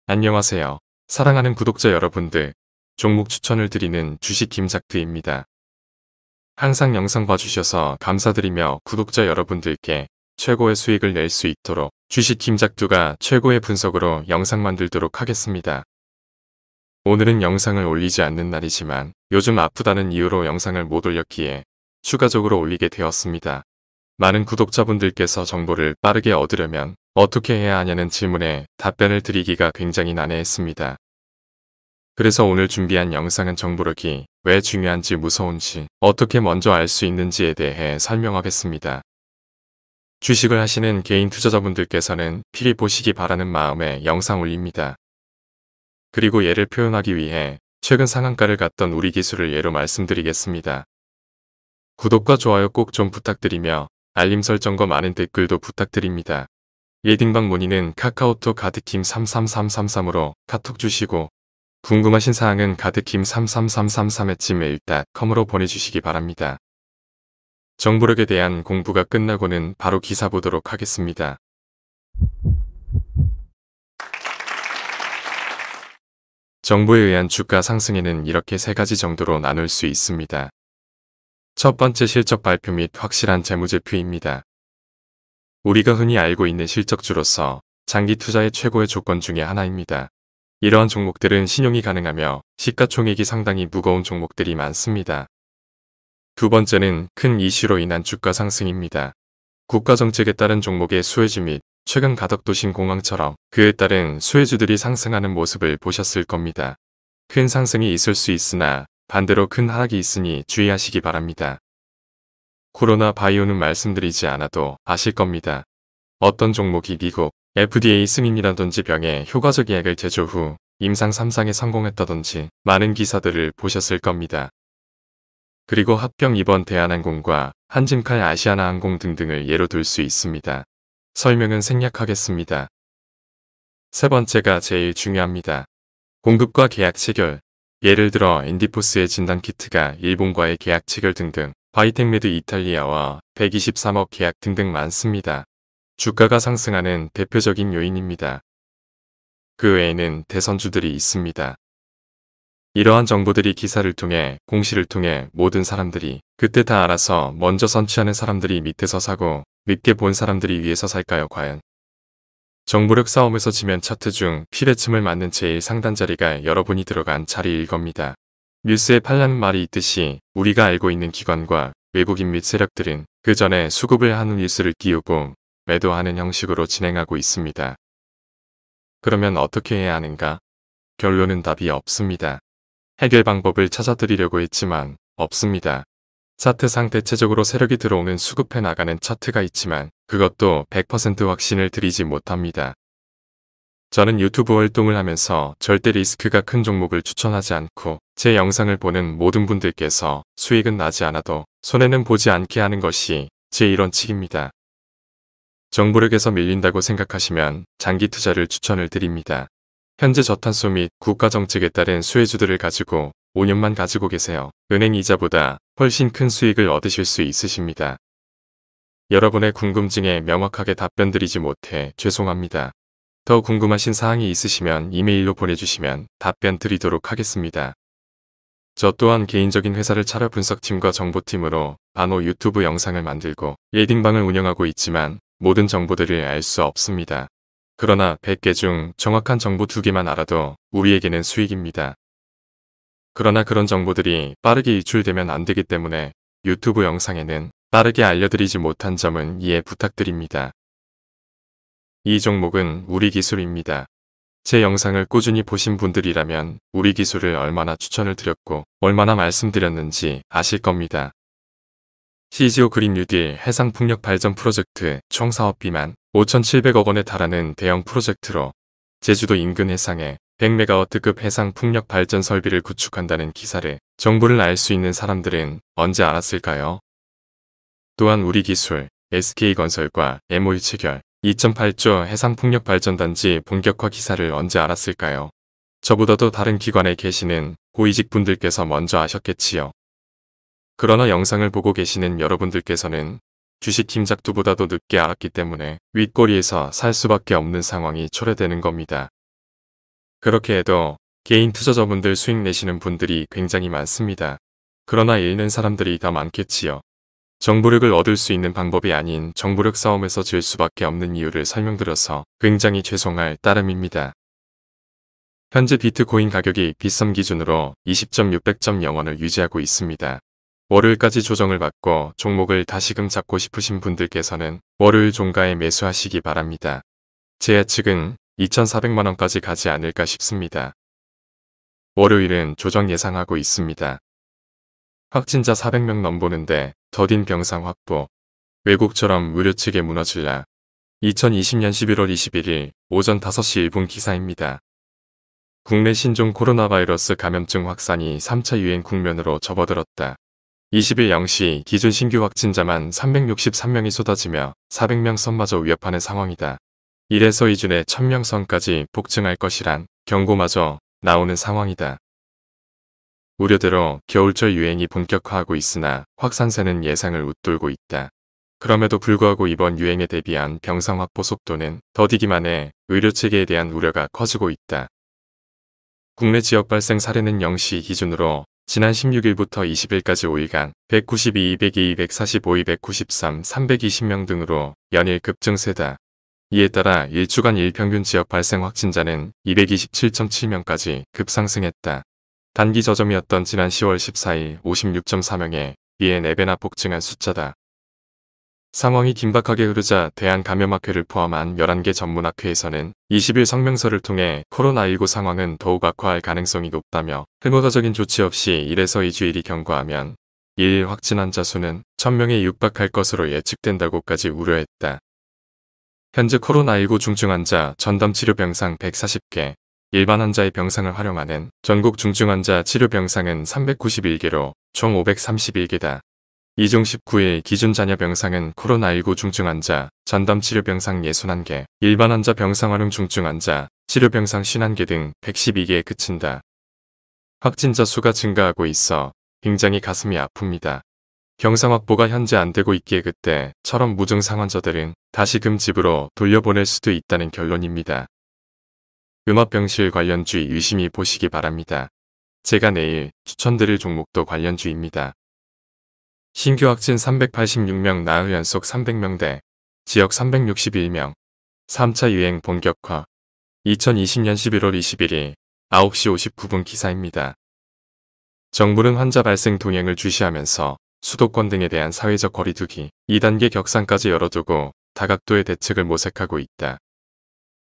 안녕하세요. 사랑하는 구독자 여러분들, 종목 추천을 드리는 주식 김작두입니다. 항상 영상 봐주셔서 감사드리며 구독자 여러분들께 최고의 수익을 낼 수 있도록 주식 김작두가 최고의 분석으로 영상 만들도록 하겠습니다. 오늘은 영상을 올리지 않는 날이지만 요즘 아프다는 이유로 영상을 못 올렸기에 추가적으로 올리게 되었습니다. 많은 구독자분들께서 정보를 빠르게 얻으려면 어떻게 해야 하냐는 질문에 답변을 드리기가 굉장히 난해했습니다. 그래서 오늘 준비한 영상은 정보력이 왜 중요한지 무서운지 어떻게 먼저 알 수 있는지에 대해 설명하겠습니다. 주식을 하시는 개인 투자자분들께서는 필히 보시기 바라는 마음에 영상 올립니다. 그리고 예를 표현하기 위해 최근 상한가를 갔던 우리 기술을 예로 말씀드리겠습니다. 구독과 좋아요 꼭 좀 부탁드리며 알림 설정과 많은 댓글도 부탁드립니다. 예딩방 문의는 카카오톡 가드킴33333으로 카톡 주시고 궁금하신 사항은 가드킴33333@gmail.com으로 보내주시기 바랍니다. 정보력에 대한 공부가 끝나고는 바로 기사 보도록 하겠습니다. 정보에 의한 주가 상승에는 이렇게 세 가지 정도로 나눌 수 있습니다. 첫 번째 실적 발표 및 확실한 재무제표입니다. 우리가 흔히 알고 있는 실적주로서 장기 투자의 최고의 조건 중에 하나입니다. 이러한 종목들은 신용이 가능하며 시가총액이 상당히 무거운 종목들이 많습니다. 두 번째는 큰 이슈로 인한 주가 상승입니다. 국가정책에 따른 종목의 수혜주 및 최근 가덕도심 공항처럼 그에 따른 수혜주들이 상승하는 모습을 보셨을 겁니다. 큰 상승이 있을 수 있으나 반대로 큰 하락이 있으니 주의하시기 바랍니다. 코로나 바이오는 말씀드리지 않아도 아실 겁니다. 어떤 종목이 미국 FDA 승인이라든지 병의 효과적 약을 제조 후 임상 3상에 성공했다든지 많은 기사들을 보셨을 겁니다. 그리고 합병 입원 대한항공과 한진칼 아시아나항공 등등을 예로 들 수 있습니다. 설명은 생략하겠습니다. 세 번째가 제일 중요합니다. 공급과 계약 체결. 예를 들어 엔디포스의 진단키트가 일본과의 계약 체결 등등, 바이텍메드 이탈리아와 123억 계약 등등 많습니다. 주가가 상승하는 대표적인 요인입니다. 그 외에는 대선주들이 있습니다. 이러한 정보들이 기사를 통해 공시를 통해 모든 사람들이 그때 다 알아서 먼저 선취하는 사람들이 밑에서 사고 늦게 본 사람들이 위에서 살까요 과연? 정보력 싸움에서 지면 차트 중 피레침을 맞는 제일 상단 자리가 여러분이 들어간 자리일 겁니다. 뉴스에 팔라는 말이 있듯이 우리가 알고 있는 기관과 외국인 및 세력들은 그 전에 수급을 하는 뉴스를 띄우고 매도하는 형식으로 진행하고 있습니다. 그러면 어떻게 해야 하는가? 결론은 답이 없습니다. 해결 방법을 찾아드리려고 했지만 없습니다. 차트상 대체적으로 세력이 들어오는 수급해 나가는 차트가 있지만 그것도 100% 확신을 드리지 못합니다. 저는 유튜브 활동을 하면서 절대 리스크가 큰 종목을 추천하지 않고 제 영상을 보는 모든 분들께서 수익은 나지 않아도 손해는 보지 않게 하는 것이 제 일원칙입니다. 정보력에서 밀린다고 생각하시면 장기 투자를 추천을 드립니다. 현재 저탄소 및 국가정책에 따른 수혜주들을 가지고 5년만 가지고 계세요. 은행 이자보다 훨씬 큰 수익을 얻으실 수 있으십니다. 여러분의 궁금증에 명확하게 답변드리지 못해 죄송합니다. 더 궁금하신 사항이 있으시면 이메일로 보내주시면 답변 드리도록 하겠습니다. 저 또한 개인적인 회사를 차려 분석팀과 정보팀으로 반호 유튜브 영상을 만들고 예딩방을 운영하고 있지만 모든 정보들을 알 수 없습니다. 그러나 100개 중 정확한 정보 2개만 알아도 우리에게는 수익입니다. 그러나 그런 정보들이 빠르게 유출되면 안 되기 때문에 유튜브 영상에는 빠르게 알려드리지 못한 점은 이해 부탁드립니다. 이 종목은 우리 기술입니다. 제 영상을 꾸준히 보신 분들이라면 우리 기술을 얼마나 추천을 드렸고 얼마나 말씀드렸는지 아실 겁니다. CGO 그린 뉴딜 해상풍력 발전 프로젝트 총 사업비만 5,700억 원에 달하는 대형 프로젝트로 제주도 인근 해상에 100메가와트급 해상 풍력 발전 설비를 구축한다는 기사를 정보를 알 수 있는 사람들은 언제 알았을까요? 또한 우리 기술, SK건설과 MOU 체결, 2.8조 해상 풍력 발전단지 본격화 기사를 언제 알았을까요? 저보다도 다른 기관에 계시는 고위직 분들께서 먼저 아셨겠지요. 그러나 영상을 보고 계시는 여러분들께서는 주식 김작두보다도 늦게 알았기 때문에 윗꼬리에서 살 수밖에 없는 상황이 초래되는 겁니다. 그렇게 해도 개인 투자자분들 수익 내시는 분들이 굉장히 많습니다. 그러나 잃는 사람들이 더 많겠지요. 정보력을 얻을 수 있는 방법이 아닌 정보력 싸움에서 질 수밖에 없는 이유를 설명드려서 굉장히 죄송할 따름입니다. 현재 비트코인 가격이 빗썸 기준으로 20.600.0원을 유지하고 있습니다. 월요일까지 조정을 받고 종목을 다시금 잡고 싶으신 분들께서는 월요일 종가에 매수하시기 바랍니다. 제 예측은 2,400만원까지 가지 않을까 싶습니다. 월요일은 조정 예상하고 있습니다. 확진자 400명 넘보는데 더딘 병상 확보. 외국처럼 의료 측에 무너질라. 2020년 11월 21일 오전 5시 1분 기사입니다. 국내 신종 코로나 바이러스 감염증 확산이 3차 유행 국면으로 접어들었다. 20일 0시 기준 신규 확진자만 363명이 쏟아지며 400명 선마저 위협하는 상황이다. 1에서 2주내 1000명 선까지 폭증할 것이란 경고마저 나오는 상황이다. 우려대로 겨울철 유행이 본격화하고 있으나 확산세는 예상을 웃돌고 있다. 그럼에도 불구하고 이번 유행에 대비한 병상 확보 속도는 더디기만 해 의료체계에 대한 우려가 커지고 있다. 국내 지역 발생 사례는 0시 기준으로 지난 16일부터 20일까지 5일간 192, 202, 245, 293, 320명 등으로 연일 급증세다. 이에 따라 일주간 일평균 지역 발생 확진자는 227.7명까지 급상승했다. 단기 저점이었던 지난 10월 14일 56.4명에 비해 4배나 폭증한 숫자다. 상황이 긴박하게 흐르자 대한감염학회를 포함한 11개 전문학회에서는 20일 성명서를 통해 코로나19 상황은 더욱 악화할 가능성이 높다며 필모가적인 조치 없이 1에서 2주일이 경과하면 일 확진 환자 수는 1000명에 육박할 것으로 예측된다고까지 우려했다. 현재 코로나19 중증 환자 전담 치료 병상 140개, 일반 환자의 병상을 활용하는 전국 중증 환자 치료 병상은 391개로 총 531개다. 이중 19일 기준 잔여 병상은 코로나19 중증 환자 전담 치료 병상 61개, 일반 환자 병상 활용 중증 환자 치료 병상 51개 등 112개에 그친다. 확진자 수가 증가하고 있어 굉장히 가슴이 아픕니다. 병상 확보가 현재 안 되고 있기에 그때처럼 무증상 환자들은 다시금 집으로 돌려보낼 수도 있다는 결론입니다. 음압병실 관련주 유심히 보시기 바랍니다. 제가 내일 추천드릴 종목도 관련주입니다. 신규 확진 386명 나흘 연속 300명대, 지역 361명, 3차 유행 본격화. 2020년 11월 21일 9시 59분 기사입니다. 정부는 환자 발생 동행을 주시하면서 수도권 등에 대한 사회적 거리두기 2단계 격상까지 열어두고 다각도의 대책을 모색하고 있다.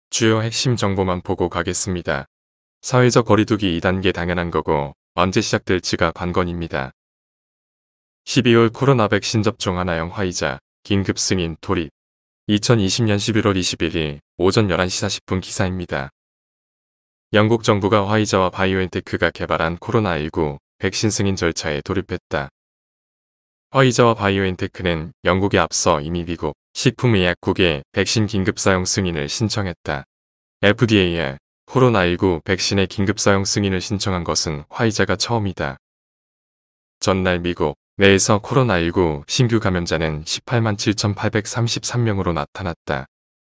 주요 핵심 정보만 보고 가겠습니다. 사회적 거리두기 2단계 당연한 거고 언제 시작될지가 관건입니다. 12월 코로나 백신 접종 하나형 화이자 긴급 승인 돌입. 2020년 11월 21일 오전 11시 40분 기사입니다. 영국 정부가 화이자와 바이오엔테크가 개발한 코로나19 백신 승인 절차에 돌입했다. 화이자와 바이오엔테크는 영국에 앞서 이미 미국 식품의약국에 백신 긴급 사용 승인을 신청했다. FDA에 코로나19 백신의 긴급 사용 승인을 신청한 것은 화이자가 처음이다. 전날 미국 내에서 코로나19 신규 감염자는 18만 7,833명으로 나타났다.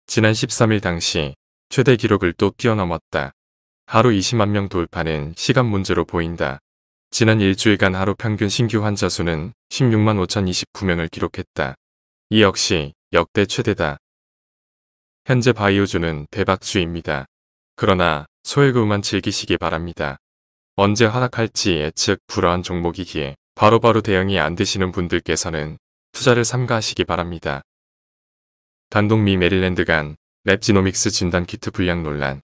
지난 13일 당시 최대 기록을 또 뛰어넘었다. 하루 20만 명 돌파는 시간 문제로 보인다. 지난 일주일간 하루 평균 신규 환자 수는 16만 5,029명을 기록했다. 이 역시 역대 최대다. 현재 바이오주는 대박주입니다. 그러나 소액으로만 즐기시기 바랍니다. 언제 하락할지 예측 불허한 종목이기에 바로바로 대응이 안 되시는 분들께서는 투자를 삼가하시기 바랍니다. 단독 미 메릴랜드 간 랩지노믹스 진단키트 불량 논란.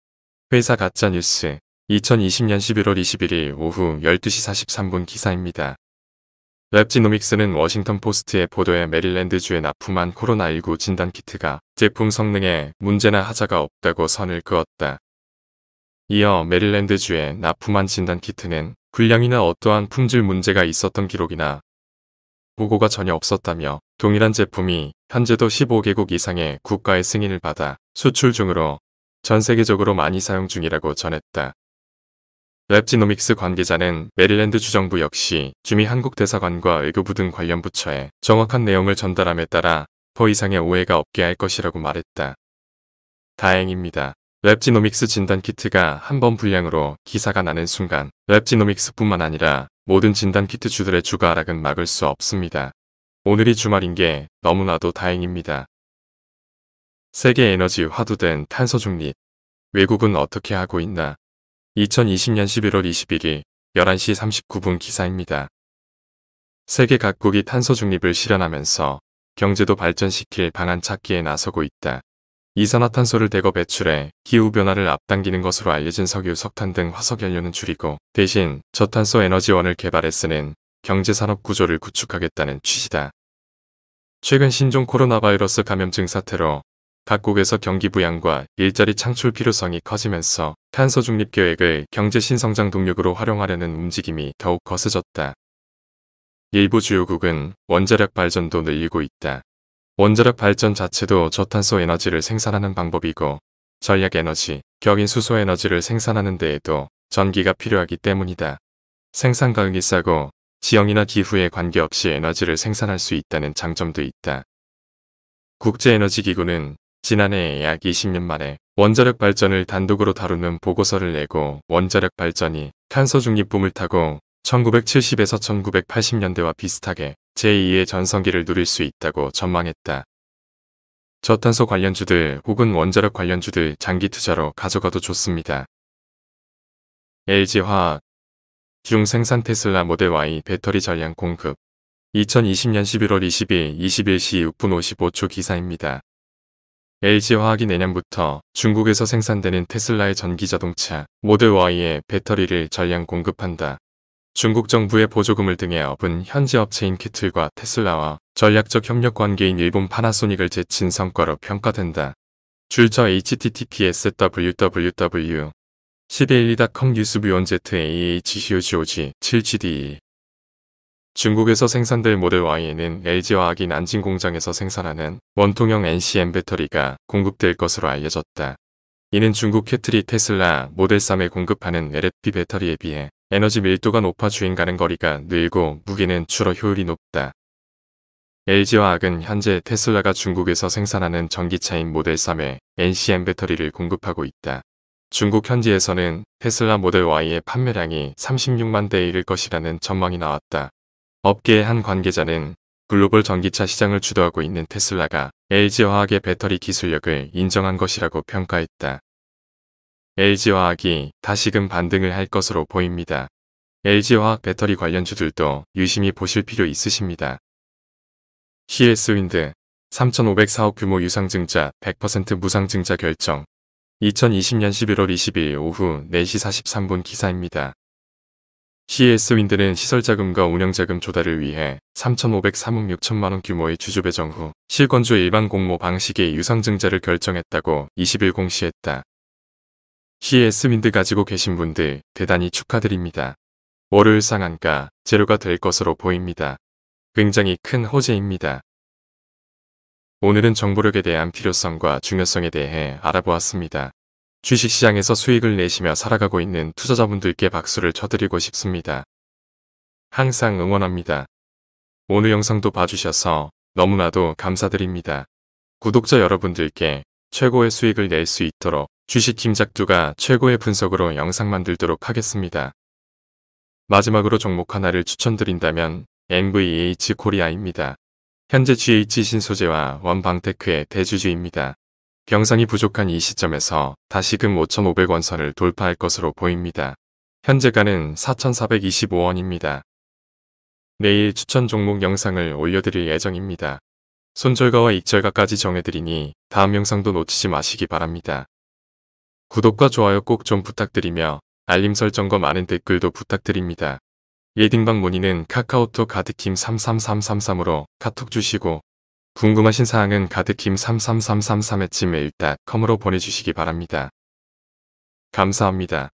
회사 가짜뉴스. 2020년 11월 21일 오후 12시 43분 기사입니다. 랩지노믹스는 워싱턴 포스트의 보도에 메릴랜드주에 납품한 코로나19 진단키트가 제품 성능에 문제나 하자가 없다고 선을 그었다. 이어 메릴랜드주에 납품한 진단키트는 불량이나 어떠한 품질 문제가 있었던 기록이나 보고가 전혀 없었다며 동일한 제품이 현재도 15개국 이상의 국가의 승인을 받아 수출 중으로 전 세계적으로 많이 사용 중이라고 전했다. 랩지노믹스 관계자는 메릴랜드 주정부 역시 주미 한국 대사관과 외교부 등 관련 부처에 정확한 내용을 전달함에 따라 더 이상의 오해가 없게 할 것이라고 말했다. 다행입니다. 랩지노믹스 진단키트가 한 번 불량으로 기사가 나는 순간 랩지노믹스뿐만 아니라 모든 진단키트 주들의 주가 하락은 막을 수 없습니다. 오늘이 주말인 게 너무나도 다행입니다. 세계 에너지 화두된 탄소 중립. 외국은 어떻게 하고 있나? 2020년 11월 21일 11시 39분 기사입니다. 세계 각국이 탄소 중립을 실현하면서 경제도 발전시킬 방안 찾기에 나서고 있다. 이산화탄소를 대거 배출해 기후변화를 앞당기는 것으로 알려진 석유, 석탄 등 화석연료는 줄이고 대신 저탄소 에너지원을 개발해 쓰는 경제산업 구조를 구축하겠다는 취지다. 최근 신종 코로나 바이러스 감염증 사태로 각국에서 경기 부양과 일자리 창출 필요성이 커지면서 탄소 중립 계획을 경제 신성장 동력으로 활용하려는 움직임이 더욱 거세졌다. 일부 주요국은 원자력 발전도 늘리고 있다. 원자력 발전 자체도 저탄소 에너지를 생산하는 방법이고 전략 에너지, 격인 수소 에너지를 생산하는 데에도 전기가 필요하기 때문이다. 생산 가격이 싸고 지형이나 기후에 관계없이 에너지를 생산할 수 있다는 장점도 있다. 국제에너지기구는 지난해 약 20년 만에 원자력 발전을 단독으로 다루는 보고서를 내고 원자력 발전이 탄소 중립 붐을 타고 1970에서 1980년대와 비슷하게 제2의 전성기를 누릴 수 있다고 전망했다. 저탄소 관련주들 혹은 원자력 관련주들 장기 투자로 가져가도 좋습니다. LG화학 중생산 테슬라 모델 Y 배터리 전량 공급 2020년 11월 20일 21시 6분 55초 기사입니다. LG화학이 내년부터 중국에서 생산되는 테슬라의 전기자동차 모델 Y의 배터리를 전량 공급한다. 중국 정부의 보조금을 등에 업은 현지 업체인 캐틀과 테슬라와 전략적 협력 관계인 일본 파나소닉을 제친 성과로 평가된다. 출처 https://www. 11.com 뉴스뷰온ZAHCOG 7GD1 중국에서 생산될 모델 Y에는 LG화학이 난징 공장에서 생산하는 원통형 NCM 배터리가 공급될 것으로 알려졌다. 이는 중국 캐틀이 테슬라 모델 3에 공급하는 LFP 배터리에 비해 에너지 밀도가 높아 주행 가는 거리가 늘고 무게는 줄어 효율이 높다. LG화학은 현재 테슬라가 중국에서 생산하는 전기차인 모델 3에 NCM 배터리를 공급하고 있다. 중국 현지에서는 테슬라 모델 Y의 판매량이 36만 대에 이를 것이라는 전망이 나왔다. 업계의 한 관계자는 글로벌 전기차 시장을 주도하고 있는 테슬라가 LG화학의 배터리 기술력을 인정한 것이라고 평가했다. LG화학이 다시금 반등을 할 것으로 보입니다. LG화학 배터리 관련주들도 유심히 보실 필요 있으십니다. CS윈드 3,504억 규모 유상증자 100% 무상증자 결정 2020년 11월 20일 오후 4시 43분 기사입니다. CS윈드는 시설자금과 운영자금 조달을 위해 3,503억 6천만원 규모의 주주 배정 후 실권주 일반 공모 방식의 유상증자를 결정했다고 20일 공시했다. CS윈드 가지고 계신 분들 대단히 축하드립니다. 월요일 상한가 제로가 될 것으로 보입니다. 굉장히 큰 호재입니다. 오늘은 정보력에 대한 필요성과 중요성에 대해 알아보았습니다. 주식시장에서 수익을 내시며 살아가고 있는 투자자분들께 박수를 쳐드리고 싶습니다. 항상 응원합니다. 오늘 영상도 봐주셔서 너무나도 감사드립니다. 구독자 여러분들께 최고의 수익을 낼 수 있도록 주식 김작두가 최고의 분석으로 영상 만들도록 하겠습니다. 마지막으로 종목 하나를 추천드린다면 NVH 코리아입니다. 현재 GH 신소재와 원방테크의 대주주입니다. 병상이 부족한 이 시점에서 다시금 5,500원 선을 돌파할 것으로 보입니다. 현재가는 4,425원입니다. 내일 추천 종목 영상을 올려드릴 예정입니다. 손절가와 익절가까지 정해드리니 다음 영상도 놓치지 마시기 바랍니다. 구독과 좋아요 꼭 좀 부탁드리며 알림 설정과 많은 댓글도 부탁드립니다. 예딩방 문의는 카카오톡 가드킴 33333으로 카톡 주시고 궁금하신 사항은 가드킴 33333@gmail.com으로 보내주시기 바랍니다. 감사합니다.